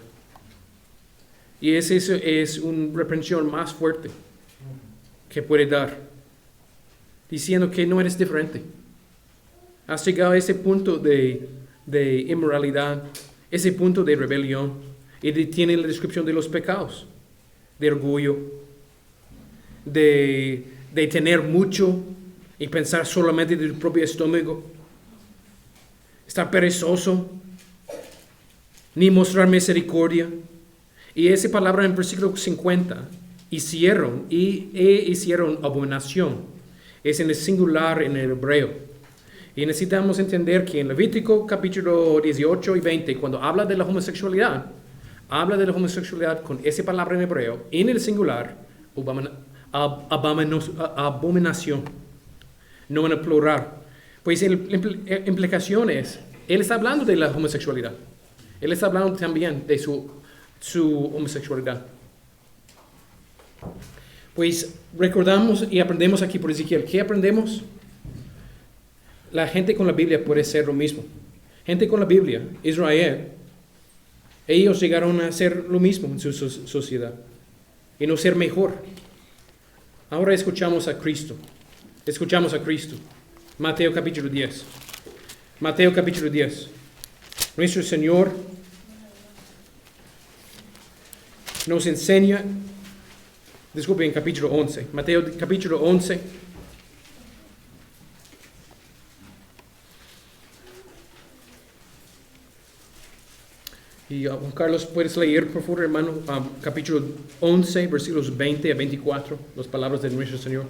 Y eso es una reprensión más fuerte que puede dar, diciendo que no eres diferente. Has llegado a ese punto de inmoralidad, ese punto de rebelión, y tiene la descripción de los pecados, de orgullo, de tener mucho y pensar solamente de tu propio estómago, estar perezoso, ni mostrar misericordia, Y esa palabra en versículo 50, hicieron abominación, es en el singular en el hebreo. Y necesitamos entender que en Levítico capítulo 18 y 20, cuando habla de la homosexualidad con esa palabra en hebreo, en el singular, abominación, no en el plural. Pues la implicación es, él está hablando de la homosexualidad. Él está hablando también de su homosexualidad. Pues recordamos y aprendemos aquí por Ezequiel. ¿Qué aprendemos? La gente con la Biblia puede ser lo mismo. Gente con la Biblia, Israel, ellos llegaron a hacer lo mismo en su sociedad y no ser mejor. Ahora escuchamos a Cristo. Mateo capítulo 10. Nuestro Señor nos enseña, disculpen, en capítulo 11. Mateo capítulo 11. Y Juan Carlos, ¿puedes leer, por favor, hermano, capítulo 11, versículos 20 a 24, las palabras de nuestro Señor?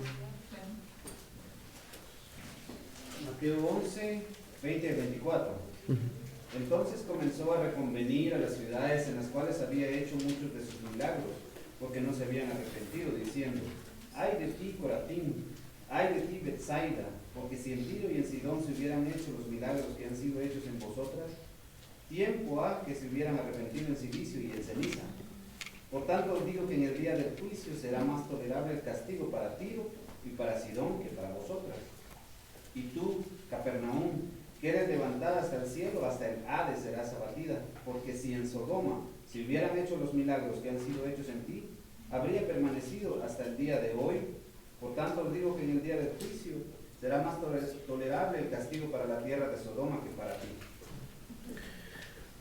Mateo 11, 20 a 24. Entonces comenzó a reconvenir a las ciudades en las cuales había hecho muchos de sus milagros, porque no se habían arrepentido, diciendo: ay de ti, Corazín, ay de ti, Betsaida, porque si en Tiro y en Sidón se hubieran hecho los milagros que han sido hechos en vosotras, tiempo ha que se hubieran arrepentido en silicio y en ceniza. Por tanto os digo que en el día del juicio será más tolerable el castigo para Tiro y para Sidón que para vosotras. Y tú, Capernaum, que eres levantada hasta el cielo, hasta el Hades serás abatida, porque si en Sodoma se hubieran hecho los milagros que han sido hechos en ti, habría permanecido hasta el día de hoy. Por tanto os digo que en el día del juicio será más tolerable el castigo para la tierra de Sodoma que para ti.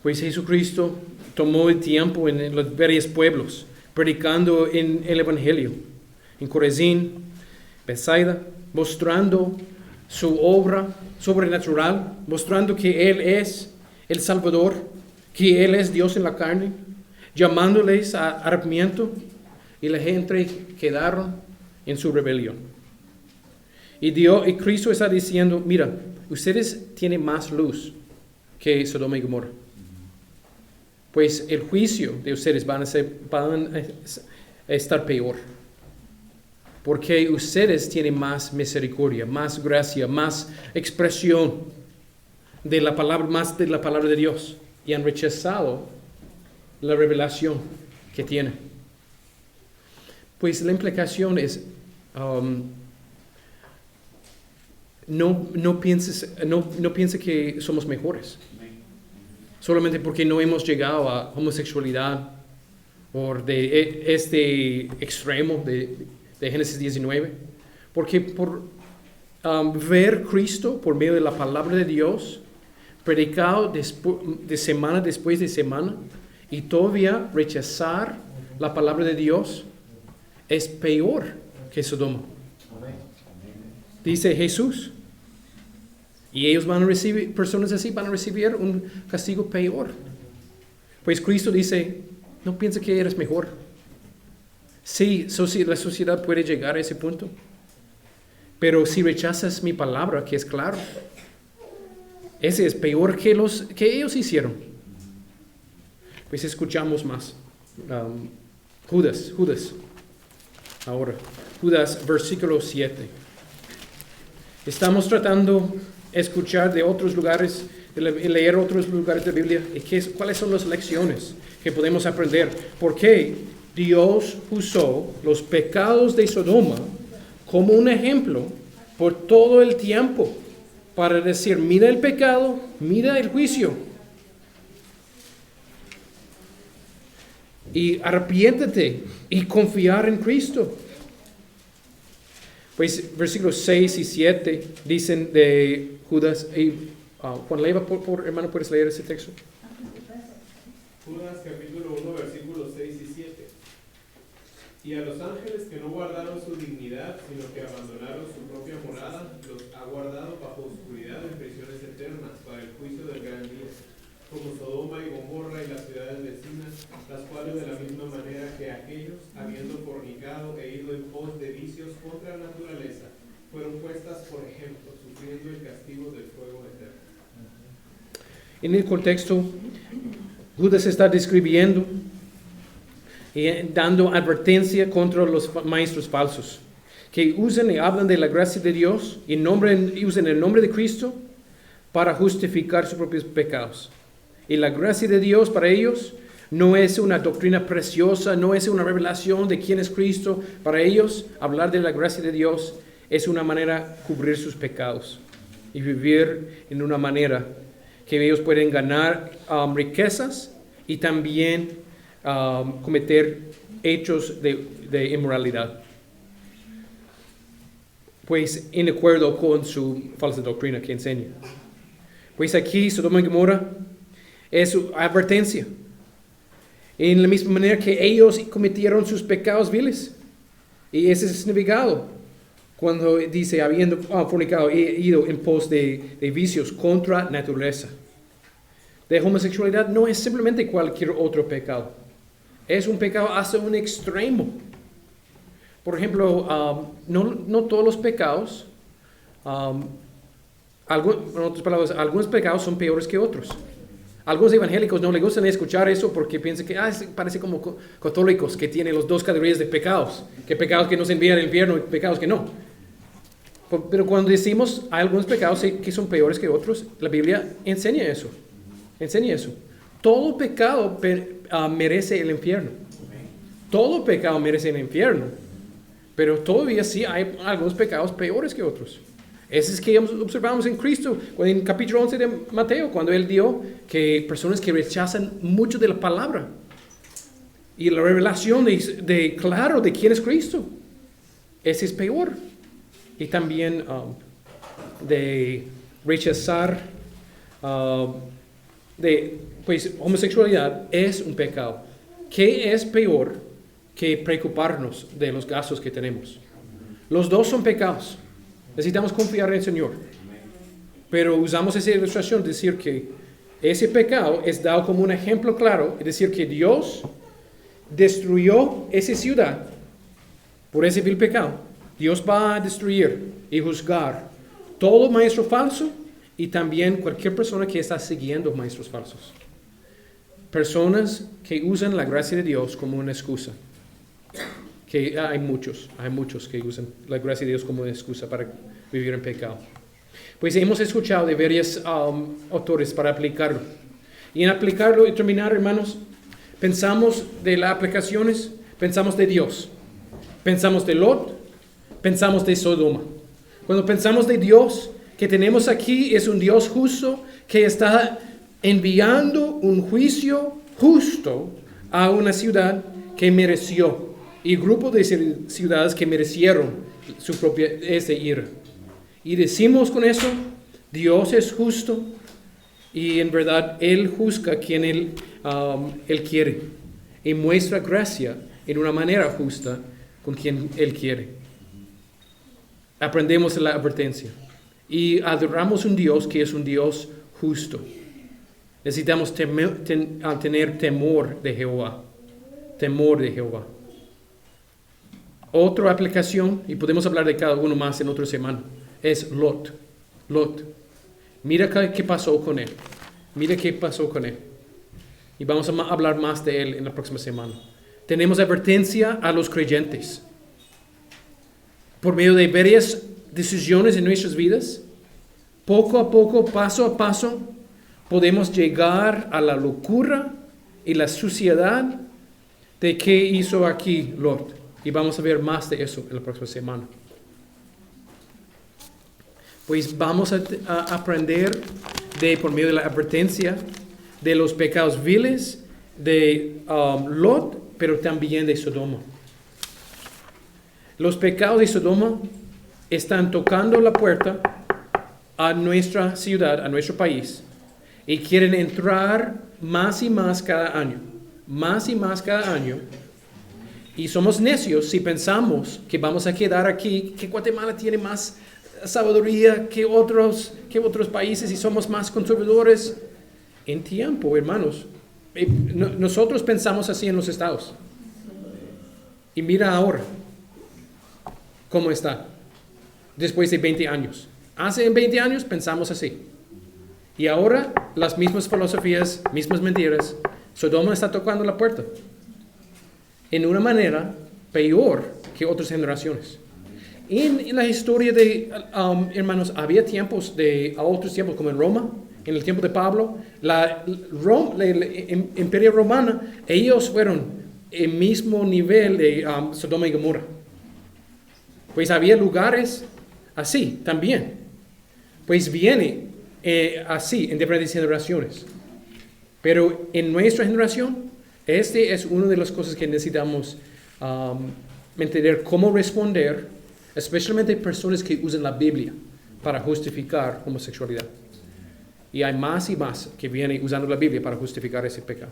Pues Jesucristo tomó el tiempo en los varios pueblos, predicando en el Evangelio, en Corazín, Betsaida, mostrando su obra sobrenatural, mostrando que Él es el Salvador, que Él es Dios en la carne, llamándoles a arrepentimiento, y la gente quedaron en su rebelión. Y Cristo está diciendo: mira, ustedes tienen más luz que Sodoma y Gomorra. Pues el juicio de ustedes van a estar peor. Porque ustedes tienen más misericordia, más gracia, más expresión de la palabra, más de la palabra de Dios. Y han rechazado la revelación que tienen. Pues la implicación es, no piense que somos mejores. Solamente porque no hemos llegado a homosexualidad o de este extremo de Génesis 19. Porque por ver Cristo por medio de la palabra de Dios, predicado de semana después de semana, y todavía rechazar la palabra de Dios, es peor que Sodoma. Dice Jesús. Y ellos van a recibir, personas así van a recibir un castigo peor. Pues Cristo dice: no piensa que eres mejor. Sí, la sociedad puede llegar a ese punto. Pero si rechazas mi palabra, que es claro, ese es peor que ellos hicieron. Pues escuchamos más. Judas. Ahora, Judas, versículo 7. Estamos tratando escuchar de otros lugares, leer otros lugares de la Biblia, y cuáles son las lecciones que podemos aprender. ¿Por qué Dios usó los pecados de Sodoma como un ejemplo por todo el tiempo para decir: mira el pecado, mira el juicio, y arrepiéntete y confiar en Cristo? Pues versículos 6 y 7 dicen de Judas. Juan Leiva, hermano, ¿puedes leer ese texto? Judas capítulo 1 versículos 6 y 7. Y a los ángeles que no guardaron su dignidad, sino que abandonaron su propia morada, los ha guardado bajo oscuridad en prisiones eternas para el juicio del gran día, como Sodoma y Gomorra y las ciudades vecinas, las cuales de la misma En el contexto, Judas está describiendo y dando advertencia contra los maestros falsos, que usan y hablan de la gracia de Dios y usan el nombre de Cristo para justificar sus propios pecados. Y la gracia de Dios para ellos no es una doctrina preciosa, no es una revelación de quién es Cristo. Para ellos, hablar de la gracia de Dios es una manera de cubrir sus pecados y vivir en una manera que ellos pueden ganar riquezas y también cometer hechos de inmoralidad. Pues en acuerdo con su falsa doctrina que enseña. Pues aquí Sodoma y Gomorra es su advertencia. En la misma manera que ellos cometieron sus pecados viles. Y ese es el significado. Cuando dice, habiendo fornicado, he ido en pos de vicios contra naturaleza. De homosexualidad no es simplemente cualquier otro pecado. Es un pecado hasta un extremo. Por ejemplo, no todos los pecados, en otras palabras, algunos pecados son peores que otros. Algunos evangélicos no les gustan escuchar eso porque piensan que parece como católicos que tienen los dos categorías de pecados, que pecados que nos envían al infierno y pecados que no. Pero cuando decimos hay algunos pecados que son peores que otros, la Biblia enseña eso. Todo pecado merece el infierno. Todo pecado merece el infierno. Pero todavía sí hay algunos pecados peores que otros. Ese es que observamos en Cristo, en capítulo 11 de Mateo, cuando Él dio que personas que rechazan mucho de la palabra y la revelación de quién es Cristo. Ese es peor. Y también de rechazar pues homosexualidad es un pecado. ¿Qué es peor que preocuparnos de los gastos que tenemos? Los dos son pecados. Necesitamos confiar en el Señor. Pero usamos esa ilustración de decir que ese pecado es dado como un ejemplo claro, es decir, que Dios destruyó esa ciudad por ese vil pecado. Dios va a destruir y juzgar todo maestro falso y también cualquier persona que está siguiendo maestros falsos. Personas que usan la gracia de Dios como una excusa. Que hay muchos que usan la gracia de Dios como una excusa para vivir en pecado. Pues hemos escuchado de varios autores para aplicarlo. Y en aplicarlo y terminar, hermanos, pensamos de las aplicaciones, pensamos de Dios, pensamos de Lot, pensamos de Sodoma. Cuando pensamos de Dios, que tenemos aquí es un Dios justo que está enviando un juicio justo a una ciudad que mereció y grupo de ciudades que merecieron su propia ira. Y decimos con eso, Dios es justo y en verdad Él juzga a quien Él quiere y muestra gracia en una manera justa con quien Él quiere. Aprendemos la advertencia y adoramos un Dios que es un Dios justo. Necesitamos tener temor de Jehová. Temor de Jehová. Otra aplicación, y podemos hablar de cada uno más en otra semana, es Lot. Lot. Mira qué pasó con él. Mira qué pasó con él. Y vamos a hablar más de él en la próxima semana. Tenemos advertencia a los creyentes. Por medio de varias decisiones en nuestras vidas, poco a poco, paso a paso, podemos llegar a la locura y la suciedad de qué hizo aquí Lot. Y vamos a ver más de eso en la próxima semana. Pues vamos a aprender por medio de la advertencia de los pecados viles de Lot, pero también de Sodoma. Los pecados de Sodoma están tocando la puerta a nuestra ciudad, a nuestro país, y quieren entrar más y más cada año. Más y más cada año. Y somos necios si pensamos que vamos a quedar aquí, que Guatemala tiene más sabiduría que otros países y somos más conservadores. En tiempo, hermanos, nosotros pensamos así en los estados. Y mira ahora cómo está, después de 20 años. Hace 20 años pensamos así. Y ahora las mismas filosofías, mismas mentiras. Sodoma está tocando la puerta. En una manera peor que otras generaciones. En la historia de, hermanos, había otros tiempos como en Roma, en el tiempo de Pablo, el Imperio Romano, ellos fueron el mismo nivel de Sodoma y Gomorra. Pues había lugares así también. Pues viene así en diferentes generaciones. Pero en nuestra generación, este es una de las cosas que necesitamos entender cómo responder, especialmente personas que usan la Biblia para justificar homosexualidad. Y hay más y más que vienen usando la Biblia para justificar ese pecado.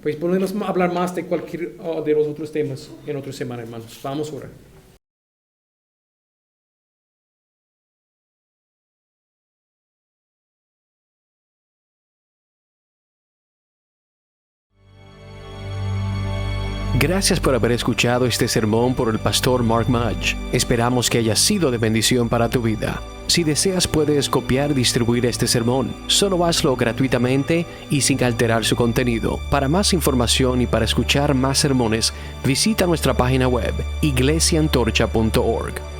Pues podemos hablar más de cualquier de los otros temas en otra semana, hermanos. Vamos a orar. Gracias por haber escuchado este sermón por el pastor Mark Mudge. Esperamos que haya sido de bendición para tu vida. Si deseas, puedes copiar y distribuir este sermón. Solo hazlo gratuitamente y sin alterar su contenido. Para más información y para escuchar más sermones, visita nuestra página web, iglesiaantorcha.org.